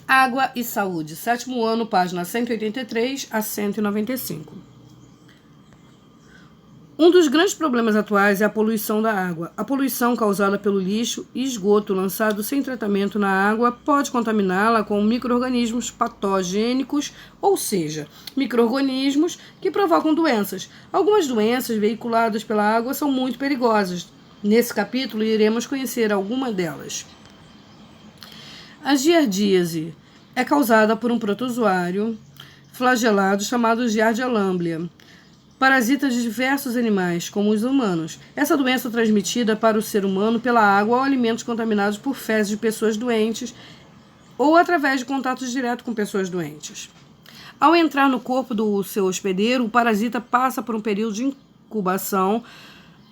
Água e Saúde, 7º ano, página 183 a 195. Um dos grandes problemas atuais é a poluição da água. A poluição causada pelo lixo e esgoto lançado sem tratamento na água pode contaminá-la com micro-organismos patogênicos, ou seja, micro-organismos que provocam doenças. Algumas doenças veiculadas pela água são muito perigosas. Nesse capítulo, iremos conhecer algumas delas. A giardíase é causada por um protozoário flagelado chamado Giardia lamblia, parasita de diversos animais, como os humanos. Essa doença é transmitida para o ser humano pela água ou alimentos contaminados por fezes de pessoas doentes ou através de contatos diretos com pessoas doentes. Ao entrar no corpo do seu hospedeiro, o parasita passa por um período de incubação.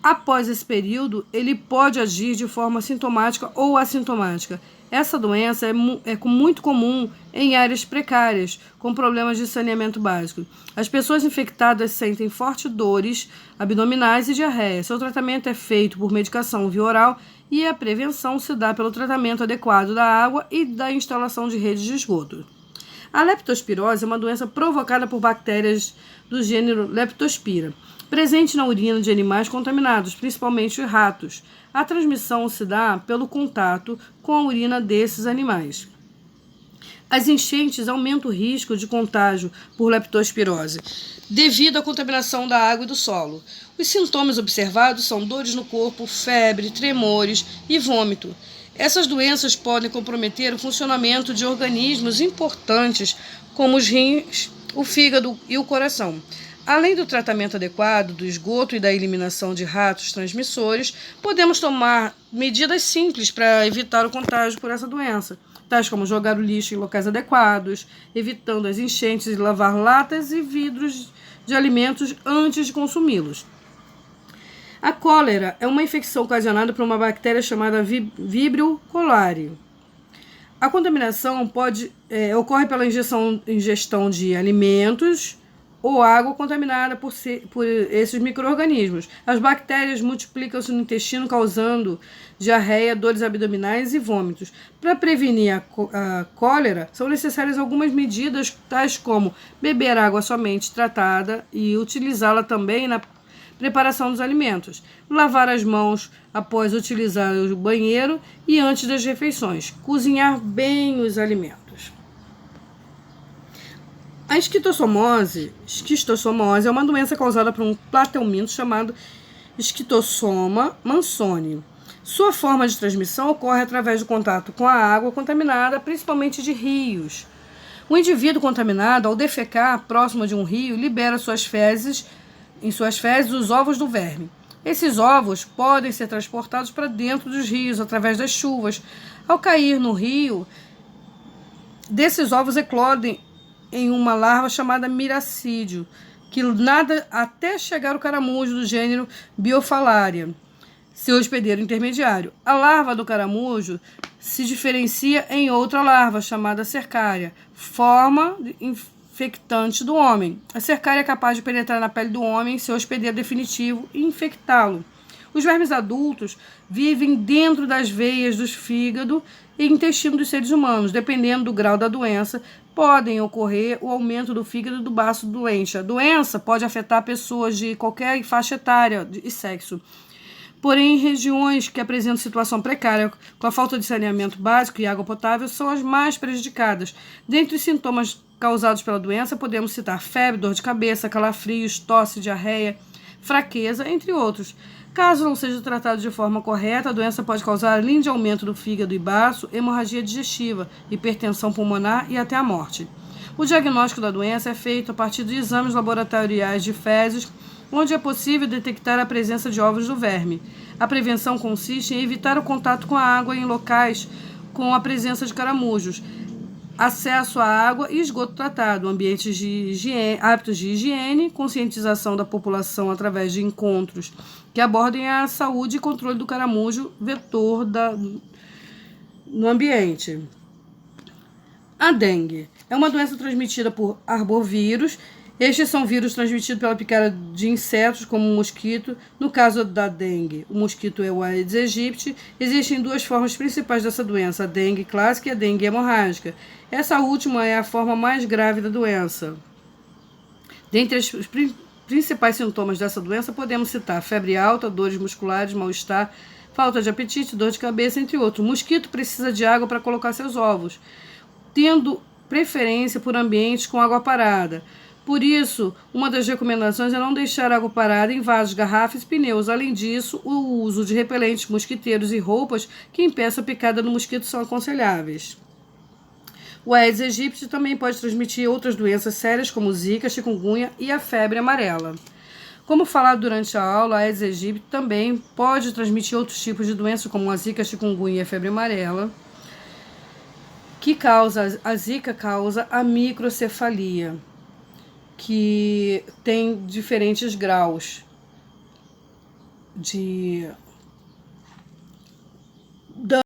Após esse período, ele pode agir de forma sintomática ou assintomática. Essa doença é muito comum em áreas precárias, com problemas de saneamento básico. As pessoas infectadas sentem fortes dores abdominais e diarreia. Seu tratamento é feito por medicação via oral e a prevenção se dá pelo tratamento adequado da água e da instalação de redes de esgoto. A leptospirose é uma doença provocada por bactérias do gênero Leptospira, presente na urina de animais contaminados, principalmente ratos. A transmissão se dá pelo contato com a urina desses animais. As enchentes aumentam o risco de contágio por leptospirose, devido à contaminação da água e do solo. Os sintomas observados são dores no corpo, febre, tremores e vômito. Essas doenças podem comprometer o funcionamento de organismos importantes, como os rins, o fígado e o coração. Além do tratamento adequado do esgoto e da eliminação de ratos transmissores, podemos tomar medidas simples para evitar o contágio por essa doença, tais como jogar o lixo em locais adequados, evitando as enchentes e lavar latas e vidros de alimentos antes de consumi-los. A cólera é uma infecção ocasionada por uma bactéria chamada Vibrio cholerae. A contaminação ocorre pela ingestão de alimentos ou água contaminada por esses micro-organismos. As bactérias multiplicam-se no intestino, causando diarreia, dores abdominais e vômitos. Para prevenir a cólera, são necessárias algumas medidas, tais como beber água somente tratada e utilizá-la também na preparação dos alimentos, lavar as mãos após utilizar o banheiro e antes das refeições, cozinhar bem os alimentos. A esquistossomose é uma doença causada por um platelminto chamado Esquistossoma mansoni. Sua forma de transmissão ocorre através do contato com a água contaminada, principalmente de rios. O indivíduo contaminado, ao defecar próximo de um rio, libera em suas fezes os ovos do verme. Esses ovos podem ser transportados para dentro dos rios através das chuvas. Ao cair no rio, desses ovos eclodem em uma larva chamada miracídio, que nada até chegar ao caramujo do gênero Biofalaria, seu hospedeiro intermediário. A larva do caramujo se diferencia em outra larva chamada cercária, forma infectante do homem. A cercária é capaz de penetrar na pele do homem, seu hospedeiro definitivo, e infectá-lo. Os vermes adultos vivem dentro das veias do fígado e intestino dos seres humanos. Dependendo do grau da doença, podem ocorrer o aumento do fígado e do baço doente. A doença pode afetar pessoas de qualquer faixa etária e sexo. Porém, regiões que apresentam situação precária, com a falta de saneamento básico e água potável, são as mais prejudicadas. Dentre os sintomas causados pela doença, podemos citar febre, dor de cabeça, calafrios, tosse, diarreia, fraqueza, entre outros. Caso não seja tratado de forma correta, a doença pode causar, além de aumento do fígado e baço, hemorragia digestiva, hipertensão pulmonar e até a morte. O diagnóstico da doença é feito a partir de exames laboratoriais de fezes, onde é possível detectar a presença de ovos do verme. A prevenção consiste em evitar o contato com a água em locais com a presença de caramujos, acesso à água e esgoto tratado, ambientes de higiene, hábitos de higiene, conscientização da população através de encontros que abordem a saúde e controle do caramujo vetor no ambiente. A dengue é uma doença transmitida por arbovírus Estes são vírus transmitidos pela picada de insetos, como o mosquito. No caso da dengue, o mosquito é o Aedes aegypti. Existem duas formas principais dessa doença, a dengue clássica e a dengue hemorrágica. Essa última é a forma mais grave da doença. Dentre os principais sintomas dessa doença, podemos citar febre alta, dores musculares, mal-estar, falta de apetite, dor de cabeça, entre outros. O mosquito precisa de água para colocar seus ovos, tendo preferência por ambientes com água parada. Por isso, uma das recomendações é não deixar água parada em vasos, garrafas e pneus. Além disso, o uso de repelentes mosquiteiros e roupas que impeçam a picada do mosquito são aconselháveis. O Aedes aegypti também pode transmitir outras doenças sérias como zika, chikungunya e a febre amarela. Como falado durante a aula, a Aedes aegypti também pode transmitir outros tipos de doenças como a zika, chikungunya e a febre amarela. A zika causa a microcefalia, que tem diferentes graus de